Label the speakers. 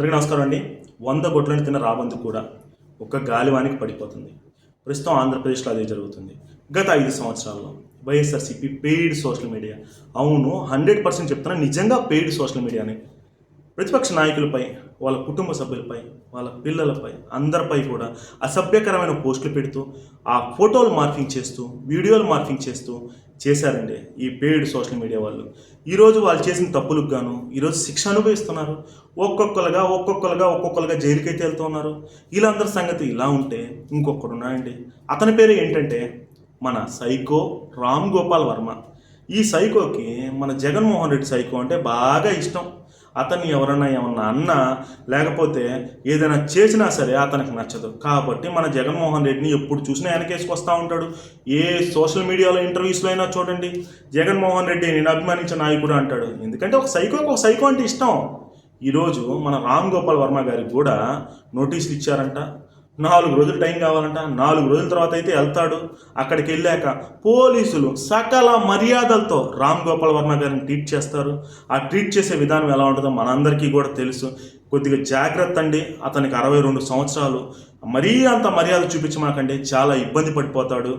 Speaker 1: అందరికీ నమస్కారం అండి. 100 గొడ్లను తిన్న రాబందు కూడా ఒక్క గాలివానికి పడిపోతుంది. ప్రస్తుతం ఆంధ్రప్రదేశ్లో అదే జరుగుతుంది. గత 5 సంవత్సరాల్లో వైఎస్ఆర్సీపీ పెయిడ్ సోషల్ మీడియా, అవును 100% చెప్తున్నా, నిజంగా పెయిడ్ సోషల్ మీడియాని ప్రతిపక్ష నాయకులపై, వాళ్ళ కుటుంబ సభ్యులపై, వాళ్ళ పిల్లలపై, అందరిపై కూడా అసభ్యకరమైన పోస్టులు పెడుతూ, ఆ ఫోటోలు మార్ఫింగ్ చేస్తూ, వీడియోలు మార్ఫింగ్ చేస్తూ చేశారండి ఈ పెయిడ్ సోషల్ మీడియా వాళ్ళు. ఈరోజు వాళ్ళు చేసిన తప్పులకు గాను ఈరోజు శిక్ష అనుభవిస్తున్నారు. ఒక్కొక్కరుగా జైలుకైతే వెళ్తూ ఉన్నారు. వీళ్ళందరి సంగతి ఇలా ఉంటే ఇంకొకడు ఉన్నాయండి. అతని పేరు ఏంటంటే మన సైకో రామ్ గోపాల్ వర్మ. ఈ సైకోకి మన జగన్మోహన్ రెడ్డి సైకో అంటే బాగా ఇష్టం. అతన్ని ఎవరైనా ఏమన్నా అన్నా, లేకపోతే ఏదైనా చేసినా సరే అతనికి నచ్చదు. కాబట్టి మన జగన్మోహన్ రెడ్డిని ఎప్పుడు చూసినా వెనకేసుకొస్తూ ఉంటాడు. ఏ సోషల్ మీడియాలో ఇంటర్వ్యూస్లో అయినా చూడండి, జగన్మోహన్ రెడ్డి నేను అభిమానించిన నాయకుడు అంటాడు. ఎందుకంటే ఒక సైకో అంటే ఇష్టం. ఈరోజు మన రామ్ గోపాల్ వర్మ గారికి కూడా నోటీసులు ఇచ్చారంట. 4 రోజులు టైం కావాలంట. 4 రోజుల తర్వాత అయితే వెళ్తాడు. అక్కడికి వెళ్ళాక పోలీసులు సకల మర్యాదలతో రామ్ గోపాల్ వర్మ గారిని ట్రీట్ చేస్తారు. ఆ ట్రీట్ చేసే విధానం ఎలా ఉంటుందో మనందరికీ కూడా తెలుసు. కొద్దిగా జాగ్రత్త అండి. అతనికి 62 సంవత్సరాలు. మరీ అంత మర్యాద చూపించమాకండి, చాలా ఇబ్బంది పడిపోతాడు.